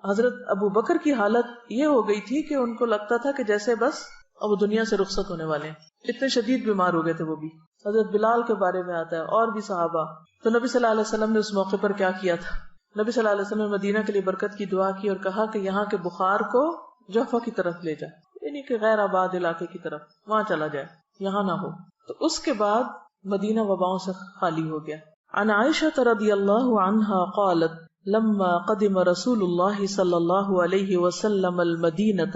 حضرت ابو بکر کی حالت یہ ہو گئی تھی کہ ان کو لگتا تھا کہ جیسے بس اب دنیا سے رخصت ہونے والے ہیں، اتنے شدید بیمار ہو گئے تھے وہ بھی. حضرت بلال کے بارے میں آتا ہے اور بھی صحابہ. تو نبی صلی اللہ علیہ وسلم نے اس موقع پر کیا کیا تھا؟ نبی صلی اللہ علیہ وسلم نے مدینہ کے لیے برکت کی دعا کی اور کہا کہ یہاں کے بخار کو جوفہ کی طرف لے جائے، یعنی کہ غیر آباد علاقے کی طرف وہاں چلا جائے، یہاں نہ ہو. تو اس کے بعد مدینہ وباؤں سے خالی ہو گیا. عن عائشہ رضی اللہ عنہا قالت لما قدم رسول اللہ صلی اللہ علیہ وسلم المدینہ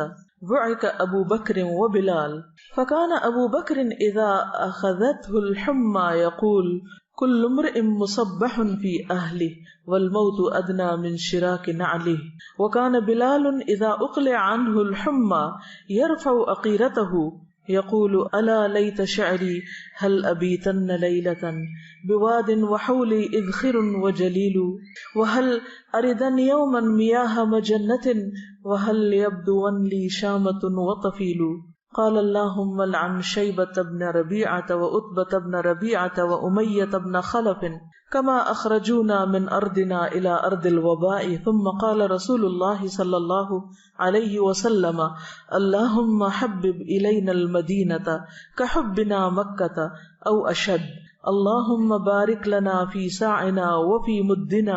بعث ابو بکر وبلال فكان ابو بکر اذا اخذته الحمى يقول كل امرئ مصبح في اهله والموت ادنى من شراك نعله وكان بلال اذا اقلع عنه الحمى يرفع عقيرته يقول الا ليت شعري هل ابيتن ليلة بواد وحولي اذخر وجليل وهل اردن يوما مياه مجنة وهل يبدون لي شامة وطفيل قال اللهم لعن شيبة بن ربيعة وعتبة بن ربيعة وأمية بن خلف كما أخرجونا من أرضنا إلى أرض الوباء ثم قال رسول الله صلى الله عليه وسلم اللهم حبب إلينا المدينة كحبنا مكة أو أشد اللهم بارك لنا في ساعنا وفي مدنا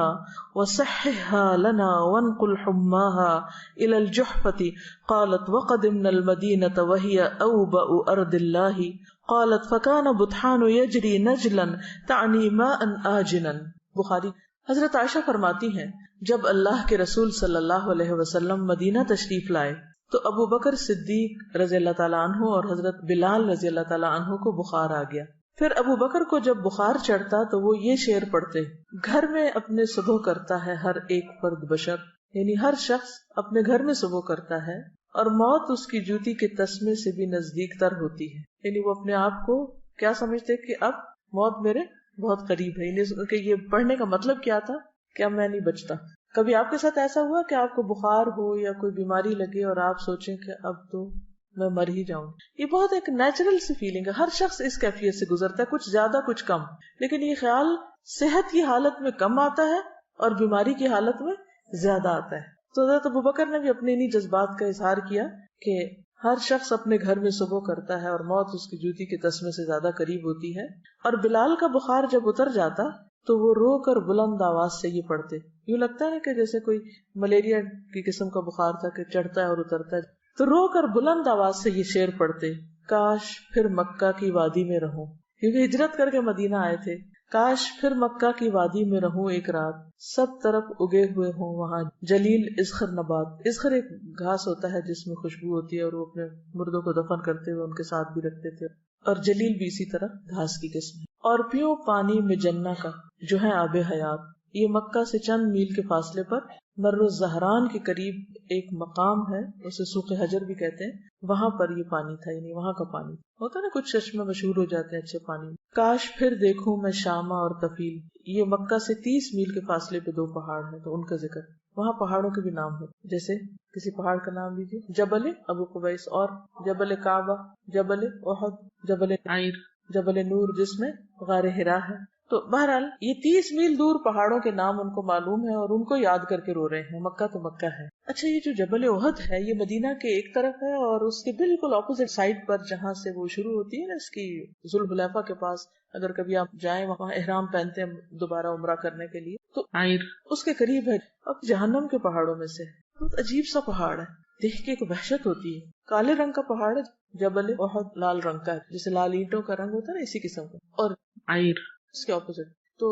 وصححها لنا وانقل حماها إلى الجحفة قالت وقدمنا المدينة وهي أوبأ أرض الله قالت فكان بطحان يجري نجلا تعني ماء آجنا. بخاری. حضرت عائشہ فرماتی ہیں جب اللہ کے رسول صلی اللہ علیہ وسلم مدینہ تشریف لائے تو ابو بکر صدیق رضی اللہ تعالیٰ عنہ اور حضرت بلال رضی اللہ تعالیٰ عنہ کو بخار آ گیا. پھر ابو بکر کو جب بخار چڑھتا تو وہ یہ شعر پڑھتے گھر میں اپنے صبح کرتا ہے ہر ایک فرد بشر، یعنی ہر شخص اپنے گھر میں صبح کرتا ہے اور موت اس کی جوتی کے تسمے سے بھی نزدیک تر ہوتی ہے. یعنی وہ اپنے آپ کو کیا سمجھتے کہ اب موت میرے بہت قریب ہے. یعنی کہ یہ پڑھنے کا مطلب کیا تھا کہ اب میں نہیں بچتا. کبھی آپ کے ساتھ ایسا ہوا کہ آپ کو بخار ہو یا کوئی بیماری لگے اور آپ سوچیں کہ اب تو میں مر ہی جاؤں؟ یہ بہت ایک نیچرل سی فیلنگ ہے، ہر شخص اس کیفیت سے گزرتا ہے، کچھ زیادہ کچھ کم، لیکن یہ خیال صحت کی حالت میں کم آتا ہے اور بیماری کی حالت میں زیادہ آتا ہے. تو حضرت ابوبکر نے بھی اپنے انہی جذبات کا اظہار کیا کہ ہر شخص اپنے گھر میں صبح کرتا ہے اور موت اس کی جوتی کے تسمے سے زیادہ قریب ہوتی ہے. اور بلال کا بخار جب اتر جاتا تو وہ رو کر بلند آواز سے یہ پڑھتے. یوں لگتا ہے کہ جیسے کوئی ملیریا کی قسم کا بخار تھا کہ چڑھتا ہے اور اترتا ہے، تو رو کر بلند آواز سے یہ شعر پڑھتے کاش پھر مکہ کی وادی میں رہوں، کیونکہ ہجرت کر کے مدینہ آئے تھے. کاش پھر مکہ کی وادی میں رہوں ایک رات، سب طرف اگے ہوئے ہوں وہاں جلیل اذخر نبات. اذخر ایک گھاس ہوتا ہے جس میں خوشبو ہوتی ہے اور وہ اپنے مردوں کو دفن کرتے ہوئے ان کے ساتھ بھی رکھتے تھے، اور جلیل بھی اسی طرح گھاس کی قسم ہے. اور پیو پانی میں جنہ کا جو ہے آب حیات. یہ مکہ سے چند میل کے فاصلے پر مر الزہران کے قریب ایک مقام ہے، اسے سوق حجر بھی کہتے ہیں، وہاں پر یہ پانی تھا. یعنی وہاں کا پانی ہوتا ہے نا، کچھ چشمے مشہور ہو جاتے ہیں اچھے پانی. کاش پھر دیکھوں میں شامہ اور طفیل. یہ مکہ سے 30 میل کے فاصلے پہ 2 پہاڑ ہیں، تو ان کا ذکر. وہاں پہاڑوں کے بھی نام ہیں، جیسے کسی پہاڑ کا نام لیجیے، جبل ابو قبیس، اور جبل کعبہ، جبل احد، جبل عیر، جبل نور جس میں غار حرا ہے. تو بہرحال یہ 30 میل دور پہاڑوں کے نام ان کو معلوم ہے اور ان کو یاد کر کے رو رہے ہیں. مکہ تو مکہ ہے. اچھا، یہ جو جبل احد ہے یہ مدینہ کے ایک طرف ہے، اور اس کے بالکل اپوزٹ سائڈ پر جہاں سے وہ شروع ہوتی ہے نا، اس کی ذوالحلیفہ کے پاس، اگر کبھی آپ جائیں وہاں احرام پہنتے ہیں دوبارہ عمرہ کرنے کے لیے، تو عیر اس کے قریب ہے. اب جہنم کے پہاڑوں میں سے بہت عجیب سا پہاڑ ہے، دیکھ کے ایک وحشت ہوتی ہے. کالے رنگ کا پہاڑ ہے، جبل احد لال رنگ کا ہے، جیسے لال اینٹوں کا رنگ ہوتا ہے نا، اسی قسم کا. اور عیر اس کے اپوزٹ. تو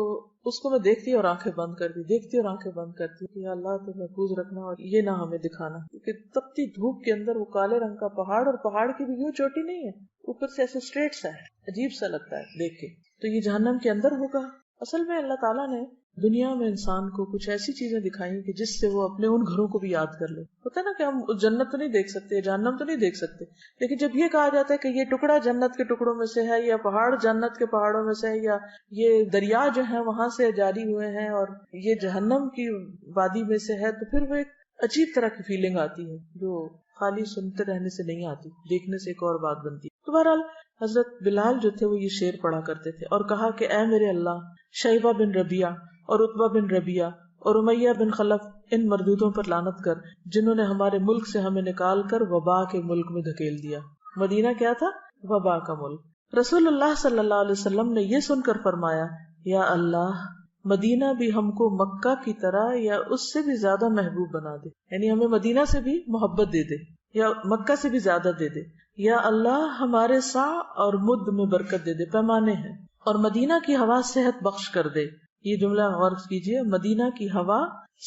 اس کو میں دیکھتی اور آنکھیں بند کرتی، دیکھتی اور آنکھیں بند کرتی کہ اللہ تو محفوظ رکھنا اور یہ نہ ہمیں دکھانا. کیونکہ تپتی دھوپ کے اندر وہ کالے رنگ کا پہاڑ، اور پہاڑ کی بھی یوں چوٹی نہیں ہے، اوپر سے ایسے اسٹریٹ سا ہے، عجیب سا لگتا ہے دیکھ کے. تو یہ جہنم کے اندر ہوگا. اصل میں اللہ تعالیٰ نے دنیا میں انسان کو کچھ ایسی چیزیں دکھائی کہ جس سے وہ اپنے ان گھروں کو بھی یاد کر لے. ہوتا ہے نا کہ ہم جنت تو نہیں دیکھ سکتے، جہنم تو نہیں دیکھ سکتے، لیکن جب یہ کہا جاتا ہے کہ یہ ٹکڑا جنت کے ٹکڑوں میں سے ہے، یا پہاڑ جنت کے پہاڑوں میں سے ہے، یا یہ دریا جو ہے وہاں سے جاری ہوئے ہیں، اور یہ جہنم کی وادی میں سے ہے، تو پھر وہ ایک عجیب طرح کی فیلنگ آتی ہے جو خالی سنتے رہنے سے نہیں آتی، دیکھنے سے ایک اور بات بنتی. تو بہرحال حضرت بلال جو تھے وہ یہ شعر پڑھا کرتے تھے اور کہا کہ اے میرے اللہ، شیبہ بن ربیعہ اور عتبہ بن ربیعہ اور امیہ بن خلف، ان مردودوں پر لعنت کر جنہوں نے ہمارے ملک سے ہمیں نکال کر وبا کے ملک میں دھکیل دیا. مدینہ کیا تھا؟ وبا کا ملک. رسول اللہ صلی اللہ علیہ وسلم نے یہ سن کر فرمایا، یا اللہ، مدینہ بھی ہم کو مکہ کی طرح یا اس سے بھی زیادہ محبوب بنا دے. یعنی ہمیں مدینہ سے بھی محبت دے دے، یا مکہ سے بھی زیادہ دے دے. یا اللہ، ہمارے سا اور مد میں برکت دے دے، پیمانے ہیں. اور مدینہ کی ہوا صحت بخش کر دے. یہ جملہ غور کیجئے، مدینہ کی ہوا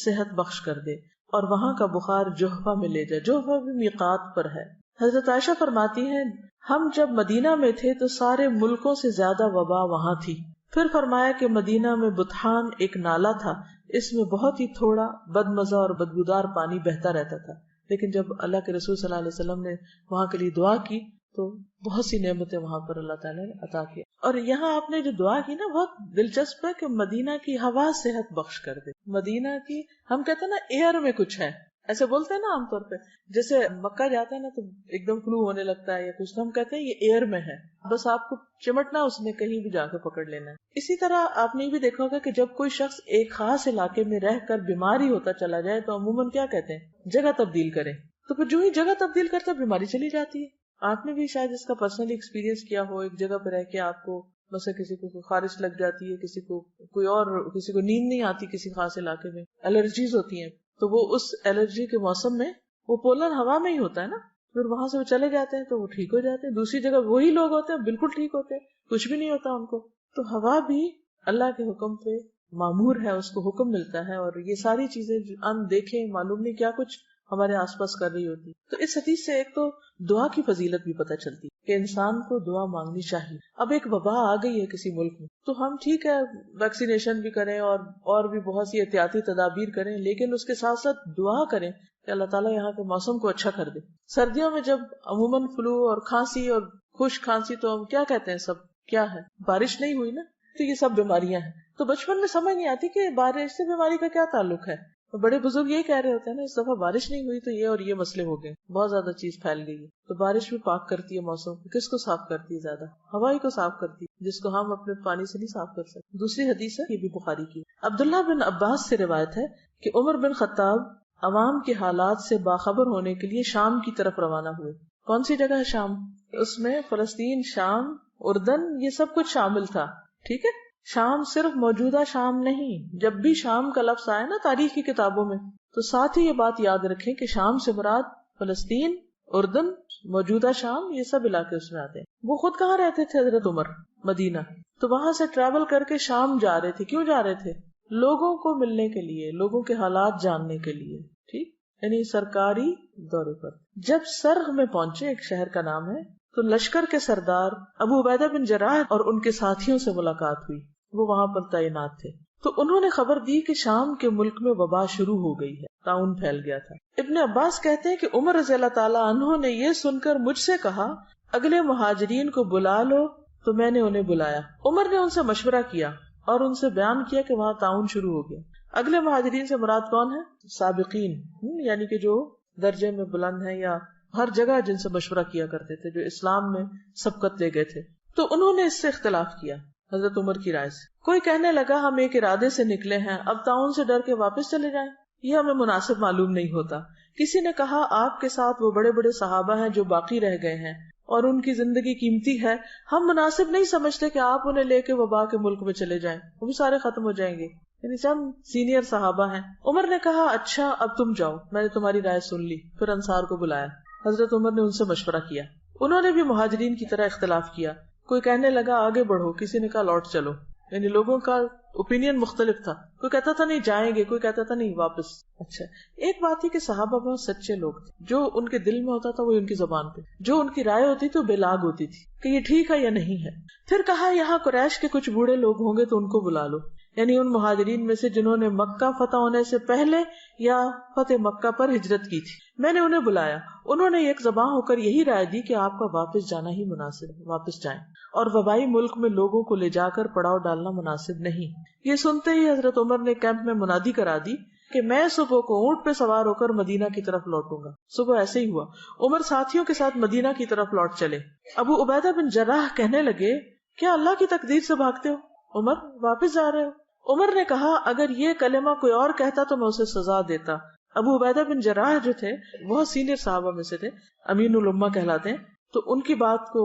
صحت بخش کر دے. اور وہاں کا بخار جوہفہ میں لے جا. جوہفہ بھی میقات پر ہے. حضرت عائشہ فرماتی ہیں ہم جب مدینہ میں تھے تو سارے ملکوں سے زیادہ وبا وہاں تھی. پھر فرمایا کہ مدینہ میں بطحان ایک نالا تھا، اس میں بہت ہی تھوڑا بدمزہ اور بدبودار پانی بہتا رہتا تھا، لیکن جب اللہ کے رسول صلی اللہ علیہ وسلم نے وہاں کے لیے دعا کی تو بہت سی نعمتیں وہاں پر اللہ تعالیٰ نے عطا کی. اور یہاں آپ نے جو دعا کی نا بہت دلچسپ ہے کہ مدینہ کی ہوا صحت بخش کر دے. مدینہ کی ہم کہتے ہیں نا ایئر میں کچھ ہے، ایسے بولتے ہیں نا عام طور پہ، جیسے مکہ جاتا ہے نا تو ایک دم فلو ہونے لگتا ہے یا کچھ، تو ہم کہتے ہیں یہ ایئر میں ہے، بس آپ کو چمٹنا اس نے کہیں بھی جا کے پکڑ لینا ہے. اسی طرح آپ نے بھی دیکھا ہوگا کہ جب کوئی شخص ایک خاص علاقے میں رہ کر بیماری ہوتا چلا جائے تو عموماً کیا کہتے ہیں، جگہ تبدیل کریں. تو پھر جو ہی جگہ تبدیل کرتا ہے بیماری چلی جاتی ہے. آپ نے بھی شاید اس کا پرسنلی ایکسپیرینس کیا ہو، ایک جگہ پہ رہ کے آپ کو مثلا کسی کو خارش لگ جاتی ہے، کسی کو کوئی اور، کسی کو نیند نہیں آتی کسی خاص علاقے میں، الرجیز ہوتی ہیں، تو وہ اس الرجی کے موسم میں وہ پولن ہوا میں ہی ہوتا ہے نا، پھر وہاں سے وہ چلے جاتے ہیں تو وہ ٹھیک ہو جاتے ہیں. دوسری جگہ وہی لوگ ہوتے ہیں بالکل ٹھیک ہوتے ہیں، کچھ بھی نہیں ہوتا ان کو. تو ہوا بھی اللہ کے حکم پہ معمور ہے، اس کو حکم ملتا ہے، اور یہ ساری چیزیں ان دیکھیں معلوم نہیں کیا کچھ ہمارے آس پاس کر رہی ہوتی. تو اس حدیث سے ایک تو دعا کی فضیلت بھی پتہ چلتی کہ انسان کو دعا مانگنی چاہیے. اب ایک وبا آ گئی ہے کسی ملک میں تو ہم ٹھیک ہے ویکسینیشن بھی کریں اور بھی بہت سی احتیاطی تدابیر کریں، لیکن اس کے ساتھ ساتھ دعا کریں کہ اللہ تعالیٰ یہاں کے موسم کو اچھا کر دے. سردیوں میں جب عموماً فلو اور کھانسی اور خشک کھانسی تو ہم کیا کہتے ہیں، سب کیا ہے، بارش نہیں ہوئی نا، تو یہ سب بیماریاں ہیں. تو بچپن میں سمجھ نہیں آتی کہ بارش سے بیماری کا کیا تعلق ہے. تو بڑے بزرگ یہی کہہ رہے ہوتے ہیں نا، اس دفعہ بارش نہیں ہوئی تو یہ اور یہ مسئلے ہو گئے، بہت زیادہ چیز پھیل گئی ہے. تو بارش بھی پاک کرتی ہے موسم کو. کس کو صاف کرتی ہے زیادہ؟ ہوائی کو صاف کرتی ہے، جس کو ہم اپنے پانی سے نہیں صاف کر سکتے. دوسری حدیث ہے، یہ بھی بخاری کی. عبداللہ بن عباس سے روایت ہے کہ عمر بن خطاب عوام کے حالات سے باخبر ہونے کے لیے شام کی طرف روانہ ہوئے. کون سی جگہ ہے شام؟ اس میں فلسطین، شام، اردن، یہ سب کچھ شامل تھا. ٹھیک ہے، شام صرف موجودہ شام نہیں. جب بھی شام کا لفظ آئے نا تاریخ کی کتابوں میں تو ساتھ ہی یہ بات یاد رکھیں کہ شام سے مراد فلسطین، اردن، موجودہ شام، یہ سب علاقے اس میں آتے ہیں. وہ خود کہاں رہتے تھے حضرت عمر؟ مدینہ. تو وہاں سے ٹریول کر کے شام جا رہے تھے. کیوں جا رہے تھے؟ لوگوں کو ملنے کے لیے، لوگوں کے حالات جاننے کے لیے. ٹھیک، یعنی سرکاری دورے پر. جب سرخ میں پہنچے، ایک شہر کا نام ہے، تو لشکر کے سردار ابو عبیدہ بن جراح اور ان کے ساتھیوں سے ملاقات ہوئی. وہ وہاں پر تعینات تھے. تو انہوں نے خبر دی کہ شام کے ملک میں وبا شروع ہو گئی ہے، طاعون پھیل گیا تھا. ابن عباس کہتے ہیں کہ عمر رضی اللہ تعالیٰ عنہ نے یہ سن کر مجھ سے کہا اگلے مہاجرین کو بلا لو. تو میں نے انہیں بلایا. عمر نے ان سے مشورہ کیا اور ان سے بیان کیا کہ وہاں طاعون شروع ہو گیا. اگلے مہاجرین سے مراد کون ہے؟ سابقین، یعنی کہ جو درجے میں بلند ہیں یا ہر جگہ جن سے مشورہ کیا کرتے تھے، جو اسلام میں سبقت لے گئے تھے. تو انہوں نے اس سے اختلاف کیا حضرت عمر کی رائے سے. کوئی کہنے لگا ہم ایک ارادے سے نکلے ہیں، اب طاعون سے ڈر کے واپس چلے جائیں، یہ ہمیں مناسب معلوم نہیں ہوتا. کسی نے کہا آپ کے ساتھ وہ بڑے بڑے صحابہ ہیں جو باقی رہ گئے ہیں اور ان کی زندگی قیمتی ہے، ہم مناسب نہیں سمجھتے کہ آپ انہیں لے کے وبا کے ملک میں چلے جائیں، وہ بھی سارے ختم ہو جائیں گے. یعنی چند سینئر صحابہ ہیں. عمر نے کہا اچھا اب تم جاؤ، میں نے تمہاری رائے سن لی. پھر انصار کو بلایا. حضرت عمر نے ان سے مشورہ کیا. انہوں نے بھی مہاجرین کی طرح اختلاف کیا. کوئی کہنے لگا آگے بڑھو، کسی نے کہا لوٹ چلو. یعنی لوگوں کا اوپینین مختلف تھا. کوئی کہتا تھا نہیں جائیں گے، کوئی کہتا تھا نہیں واپس. اچھا، ایک بات تھی کہ صحابہ بہت سچے لوگ تھے. جو ان کے دل میں ہوتا تھا وہ ان کی زبان پہ، جو ان کی رائے ہوتی تھی وہ بے لاگ ہوتی تھی کہ یہ ٹھیک ہے یا نہیں ہے. پھر کہا یہاں قریش کے کچھ بوڑھے لوگ ہوں گے تو ان کو بلا لو، یعنی ان مہاجرین میں سے جنہوں نے مکہ فتح ہونے سے پہلے یا فتح مکہ پر ہجرت کی تھی. میں نے انہیں بلایا. انہوں نے ایک زبان ہو کر یہی رائے دی کہ آپ کا واپس جانا ہی مناسب ہے، واپس جائیں، اور وبائی ملک میں لوگوں کو لے جا کر پڑاؤ ڈالنا مناسب نہیں. یہ سنتے ہی حضرت عمر نے کیمپ میں منادی کرا دی کہ میں صبح کو اونٹ پہ سوار ہو کر مدینہ کی طرف لوٹوں گا. صبح ایسے ہی ہوا. عمر ساتھیوں کے ساتھ مدینہ کی طرف لوٹ چلے. ابو عبیدہ بن جراح کہنے لگے کیا اللہ کی تقدیر سے بھاگتے ہو عمر، واپس جا رہے ہو؟ عمر نے کہا اگر یہ کلمہ کوئی اور کہتا تو میں اسے سزا دیتا. ابو عبیدہ بن جراح جو تھے بہت سینئر صحابہ میں سے تھے، امین الامہ کہلاتے ہیں. تو ان کی بات کو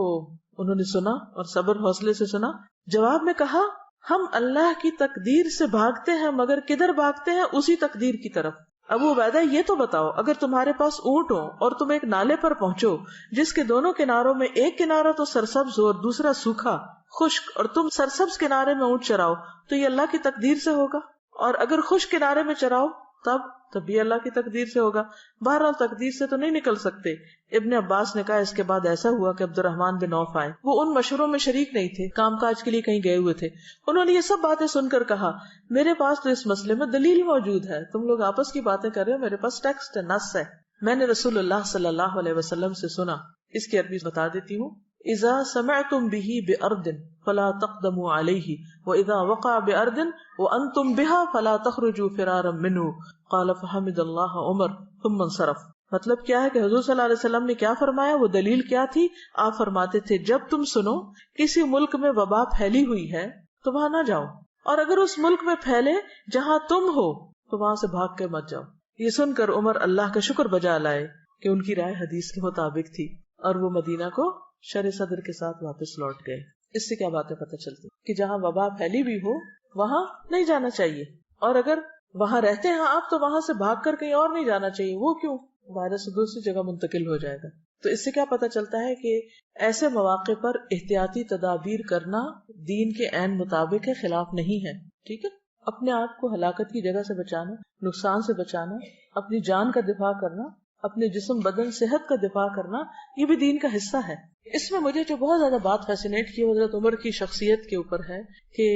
انہوں نے سنا اور صبر حوصلے سے سنا. جواب میں کہا ہم اللہ کی تقدیر سے بھاگتے ہیں، مگر کدھر بھاگتے ہیں؟ اسی تقدیر کی طرف. ابو عبیدہ یہ تو بتاؤ اگر تمہارے پاس اونٹ ہو اور تم ایک نالے پر پہنچو جس کے دونوں کناروں میں ایک کنارہ تو سرسبز ہو اور دوسرا سوکھا خشک، اور تم سرسبز کنارے میں اونٹ چراؤ تو یہ اللہ کی تقدیر سے ہوگا، اور اگر خشک کنارے میں چراؤ تب بھی اللہ کی تقدیر سے ہوگا. بہرحال تقدیر سے تو نہیں نکل سکتے. ابن عباس نے کہا اس کے بعد ایسا ہوا کہ عبد الرحمن بن عوف آئے. وہ ان مشوروں میں شریک نہیں تھے, کام کاج کے لیے کہیں گئے ہوئے تھے. انہوں نے یہ سب باتیں سن کر کہا میرے پاس تو اس مسئلے میں دلیل موجود ہے, تم لوگ آپس کی باتیں کر رہے ہو, میرے پاس ٹیکسٹ ہے, نص ہے. میں نے رسول اللہ صلی اللہ علیہ وسلم سے سنا. اس کی عربی بتا دیتی ہوں. اذا سمعتم به بأرض فلا تقدموا عليه واذا وقع بأرض وانتم بها فلا تخرجوا فرارا منه قال فحمد الله عمر ثم انصرف. مطلب کیا ہے کہ حضور صلی اللہ علیہ وسلم نے کیا فرمایا, وہ دلیل کیا تھی؟ آپ فرماتے تھے جب تم سنو کسی ملک میں وبا پھیلی ہوئی ہے تو وہاں نہ جاؤ, اور اگر اس ملک میں پھیلے جہاں تم ہو تو وہاں سے بھاگ کے مت جاؤ. یہ سن کر عمر اللہ کا شکر بجا لائے کہ ان کی رائے حدیث کے مطابق تھی, اور وہ مدینہ کو شر صدر کے ساتھ واپس لوٹ گئے. اس سے کیا باتیں پتہ چلتی کہ جہاں وبا پھیلی بھی ہو وہاں نہیں جانا چاہیے, اور اگر وہاں رہتے ہیں آپ تو وہاں سے بھاگ کر کہیں اور نہیں جانا چاہیے. وہ کیوں؟ وائرس دوسری جگہ منتقل ہو جائے گا. تو اس سے کیا پتہ چلتا ہے کہ ایسے مواقع پر احتیاطی تدابیر کرنا دین کے عین مطابق ہے, خلاف نہیں ہے. ٹھیک ہے, اپنے آپ کو ہلاکت کی جگہ سے بچانا, نقصان سے بچانا, اپنی جان کا دفاع کرنا, اپنے جسم بدن صحت کا دفاع کرنا, یہ بھی دین کا حصہ ہے. اس میں مجھے جو بہت زیادہ بات فیسینیٹ کی حضرت عمر کی شخصیت کے اوپر ہے کہ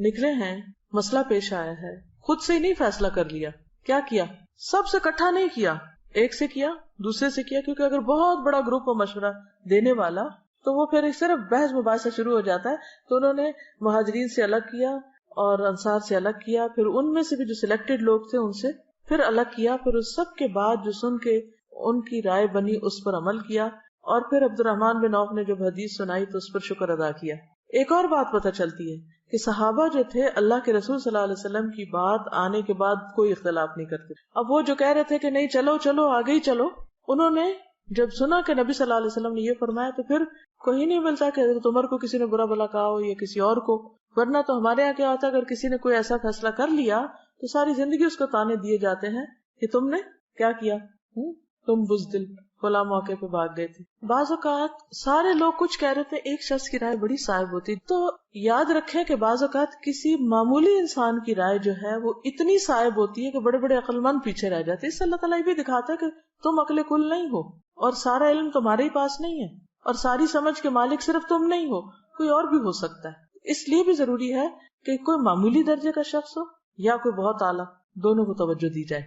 نکلے ہیں, مسئلہ پیش آیا ہے, خود سے ہی نہیں فیصلہ کر لیا. کیا کیا؟ سب سے اکٹھا نہیں کیا, ایک سے کیا, دوسرے سے کیا, کیونکہ اگر بہت بڑا گروپ ہو مشورہ دینے والا تو وہ پھر صرف بحث مباحثہ شروع ہو جاتا ہے. تو انہوں نے مہاجرین سے الگ کیا اور انصار سے الگ کیا, پھر ان میں سے بھی جو سلیکٹڈ لوگ تھے ان سے پھر الگ کیا, پھر اس سب کے بعد جو سن کے ان کی رائے بنی اس پر عمل کیا, اور پھر عبد الرحمن بن عوف نے جب حدیث سنائی تو اس پر شکر ادا کیا. ایک اور بات پتہ چلتی ہے کہ صحابہ جو تھے اللہ کے رسول صلی اللہ علیہ وسلم کی بات آنے کے بعد کوئی اختلاف نہیں کرتے. اب وہ جو کہہ رہے تھے کہ نہیں چلو چلو آگے ہی چلو, انہوں نے جب سنا کہ نبی صلی اللہ علیہ وسلم نے یہ فرمایا تو پھر کوئی نہیں ملتا کہ حضرت عمر کو کسی نے برا بلا کہا ہو یا کسی اور کو. ورنہ تو ہمارے یہاں کیا ہوتا ہے, اگر کسی نے کوئی ایسا فیصلہ کر لیا تو ساری زندگی اس کو تانے دیے جاتے ہیں کہ تم نے کیا کیا, تم بزدل فلاں موقع پہ بھاگ گئے تھے. بعض اوقات سارے لوگ کچھ کہہ رہے تھے, ایک شخص کی رائے بڑی صائب ہوتی, تو یاد رکھیں کہ بعض اوقات کسی معمولی انسان کی رائے جو ہے وہ اتنی صائب ہوتی ہے کہ بڑے بڑے عقل مند پیچھے رہ جاتے. اس سے اللہ تعالیٰ یہ بھی دکھاتا ہے کہ تم عقل کل نہیں ہو, اور سارا علم تمہارے ہی پاس نہیں ہے, اور ساری سمجھ کے مالک صرف تم نہیں ہو, کوئی اور بھی ہو سکتا ہے. اس لیے بھی ضروری ہے کہ کوئی معمولی درجے کا شخص ہو یا کوئی بہت اعلیٰ, دونوں کو توجہ دی جائے.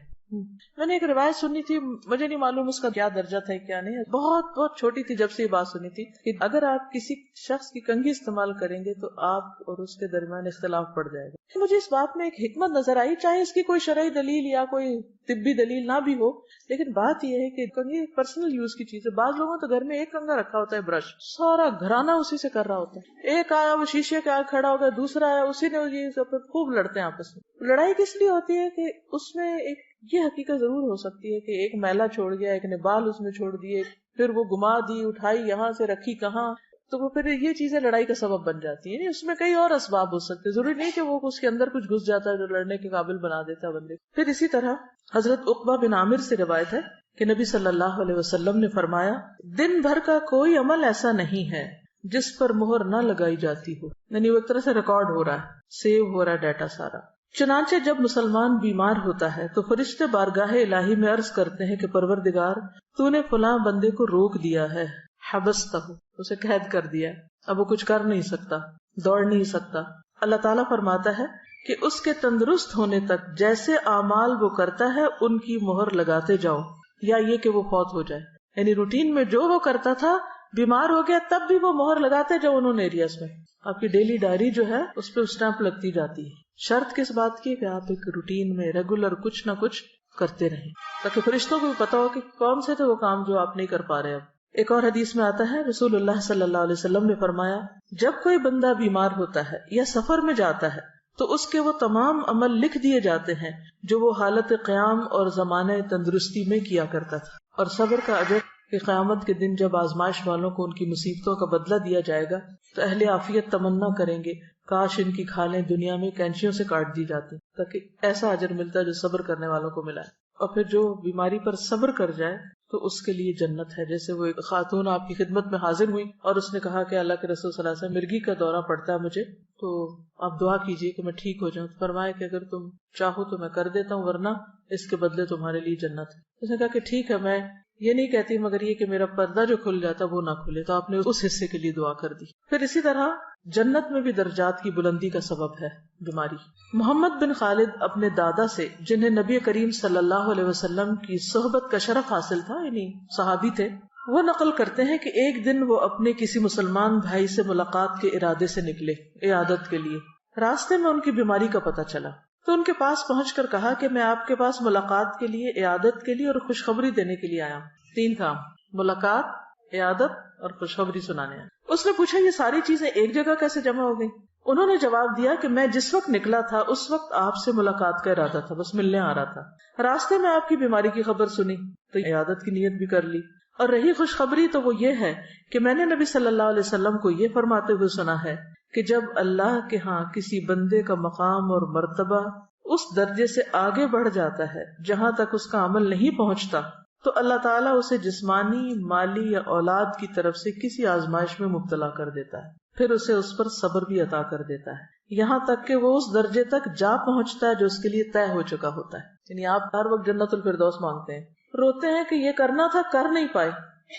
میں نے ایک روایت سنی تھی, مجھے نہیں معلوم اس کا کیا درجہ تھا کیا نہیں, بہت بہت چھوٹی تھی جب سے یہ بات سنی تھی کہ اگر آپ کسی شخص کی کنگھی استعمال کریں گے تو آپ اور اس کے درمیان اختلاف پڑ جائے گا. مجھے اس بات میں ایک حکمت نظر آئی, چاہے اس کی کوئی شرعی دلیل یا کوئی طبی دلیل نہ بھی ہو, لیکن بات یہ ہے کہ کنگھی ایک پرسنل یوز کی چیز ہے. بعض لوگوں تو گھر میں ایک کنگھا رکھا ہوتا ہے, برش, سارا گھرانہ اسی سے کر رہا ہوتا ہے. ایک آیا وہ شیشے کے آگے کھڑا ہو گیا, دوسرا آیا اسی نے یہ سب خوب لڑتے ہیں آپس میں. لڑائی کس لیے ہوتی ہے کہ اس میں ایک یہ حقیقت ضرور ہو سکتی ہے کہ ایک میلا چھوڑ گیا, ایک نے بال اس میں چھوڑ دیے, پھر وہ گما دی, اٹھائی یہاں سے رکھی کہاں, تو وہ پھر یہ چیزیں لڑائی کا سبب بن جاتی ہیں. اس میں کئی اور اسباب ہو سکتے, ضروری نہیں کہ وہ اس کے اندر کچھ گھس جاتا ہے جو لڑنے کے قابل بنا دیتا ہے بندے. پھر اسی طرح حضرت عقبہ بن عامر سے روایت ہے کہ نبی صلی اللہ علیہ وسلم نے فرمایا دن بھر کا کوئی عمل ایسا نہیں ہے جس پر مہر نہ لگائی جاتی ہو. یعنی وہ ایک طرح سے ریکارڈ ہو رہا ہے, سیو ہو رہا ہے ڈیٹا سارا. چنانچہ جب مسلمان بیمار ہوتا ہے تو فرشتے بارگاہ الہی میں عرض کرتے ہیں کہ پروردگار تو نے فلاں بندے کو روک دیا ہے, حبستہ, اسے قید کر دیا, اب وہ کچھ کر نہیں سکتا, دوڑ نہیں سکتا. اللہ تعالیٰ فرماتا ہے کہ اس کے تندرست ہونے تک جیسے اعمال وہ کرتا ہے ان کی مہر لگاتے جاؤ, یا یہ کہ وہ فوت ہو جائے. یعنی روٹین میں جو وہ کرتا تھا, بیمار ہو گیا تب بھی وہ مہر لگاتے جاؤ انہوں نے ایریاز میں. آپ کی ڈیلی ڈائری جو ہے اس پہ اسٹیمپ لگتی جاتی ہے. شرط کس بات کی کہ آپ ایک روٹین میں ریگولر کچھ نہ کچھ کرتے رہیں, تاکہ فرشتوں کو بھی پتا ہو کہ کون سے تھے وہ کام جو آپ نہیں کر پا رہے. اب ایک اور حدیث میں آتا ہے, رسول اللہ صلی اللہ علیہ وسلم نے فرمایا جب کوئی بندہ بیمار ہوتا ہے یا سفر میں جاتا ہے تو اس کے وہ تمام عمل لکھ دیے جاتے ہیں جو وہ حالت قیام اور زمانہ تندرستی میں کیا کرتا تھا. اور صبر کا اجر کہ قیامت کے دن جب آزمائش والوں کو ان کی مصیبتوں کا بدلہ دیا جائے گا تو اہل عافیت تمنا کریں گے کاش ان کی کھالیں دنیا میں کینچیوں سے کاٹ دی جاتی, تاکہ ایسا اجر ملتا ہے جو صبر کرنے والوں کو ملا ہے. اور پھر جو بیماری پر صبر کر جائے تو اس کے لیے جنت ہے. جیسے وہ ایک خاتون آپ کی خدمت میں حاضر ہوئی اور اس نے کہا کہ اللہ کے رسول صلی اللہ علیہ وسلم مرگی کا دورہ پڑتا ہے مجھے، تو آپ دعا کیجیے کہ میں ٹھیک ہو جاؤں. تو فرمایا کہ اگر تم چاہو تو میں کر دیتا ہوں، ورنہ اس کے بدلے تمہارے لیے جنت ہے. اس نے کہا کہ ٹھیک ہے، میں یہ نہیں کہتی مگر یہ کہ میرا پردہ جو کھل جاتا وہ نہ کھلے. تو آپ نے اس حصے کے لیے دعا کر دی. پھر اسی طرح جنت میں بھی درجات کی بلندی کا سبب ہے بیماری. محمد بن خالد اپنے دادا سے، جنہیں نبی کریم صلی اللہ علیہ وسلم کی صحبت کا شرف حاصل تھا، یعنی صحابی تھے، وہ نقل کرتے ہیں کہ ایک دن وہ اپنے کسی مسلمان بھائی سے ملاقات کے ارادے سے نکلے عیادت کے لیے. راستے میں ان کی بیماری کا پتہ چلا تو ان کے پاس پہنچ کر کہا کہ میں آپ کے پاس ملاقات کے لیے، عیادت کے لیے اور خوشخبری دینے کے لیے آیا ہوں. 3 کام: ملاقات، عیادت اور خوشخبری سنانے آیا. اس نے پوچھا یہ ساری چیزیں ایک جگہ کیسے جمع ہو گئی؟ انہوں نے جواب دیا کہ میں جس وقت نکلا تھا اس وقت آپ سے ملاقات کا ارادہ تھا، بس ملنے آ رہا تھا. راستے میں آپ کی بیماری کی خبر سنی تو عیادت کی نیت بھی کر لی. اور رہی خوشخبری تو وہ یہ ہے کہ میں نے نبی صلی اللہ علیہ وسلم کو یہ فرماتے ہوئے سنا ہے کہ جب اللہ کے ہاں کسی بندے کا مقام اور مرتبہ اس درجے سے آگے بڑھ جاتا ہے جہاں تک اس کا عمل نہیں پہنچتا، تو اللہ تعالیٰ اسے جسمانی، مالی یا اولاد کی طرف سے کسی آزمائش میں مبتلا کر دیتا ہے، پھر اسے اس پر صبر بھی عطا کر دیتا ہے، یہاں تک کہ وہ اس درجے تک جا پہنچتا ہے جو اس کے لیے طے ہو چکا ہوتا ہے. یعنی آپ ہر وقت جنت الفردوس مانگتے ہیں، روتے ہیں کہ یہ کرنا تھا کر نہیں پائے.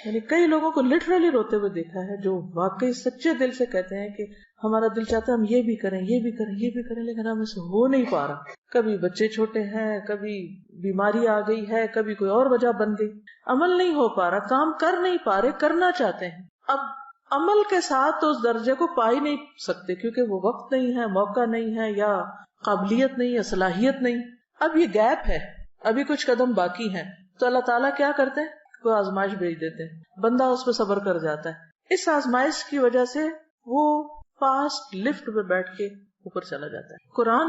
یعنی کئی لوگوں کو لٹرلی روتے ہوئے دیکھا ہے جو واقعی سچے دل سے کہتے ہیں کہ ہمارا دل چاہتا ہے ہم یہ بھی کریں، یہ بھی کریں، یہ بھی کریں، لیکن ہم اسے ہو نہیں پا رہا. کبھی بچے چھوٹے ہیں، کبھی بیماری آ گئی ہے، کبھی کوئی اور وجہ بن گئی، عمل نہیں ہو پا رہا، کام کر نہیں پا رہے، کرنا چاہتے ہیں. اب عمل کے ساتھ تو اس درجے کو پا ہی نہیں سکتے کیونکہ وہ وقت نہیں ہے، موقع نہیں ہے، یا قابلیت نہیں یا صلاحیت نہیں. اب یہ گیپ ہے، ابھی کچھ قدم باقی ہیں، تو اللہ تعالیٰ کیا کرتے ہیں؟ کوئی آزمائش بھیج دیتے ہیں، بندہ اس پہ صبر کر جاتا ہے. اس آزمائش کی وجہ سے وہ فاسٹ لفٹ پہ بیٹھ کے اوپر چلا جاتا ہے. قرآن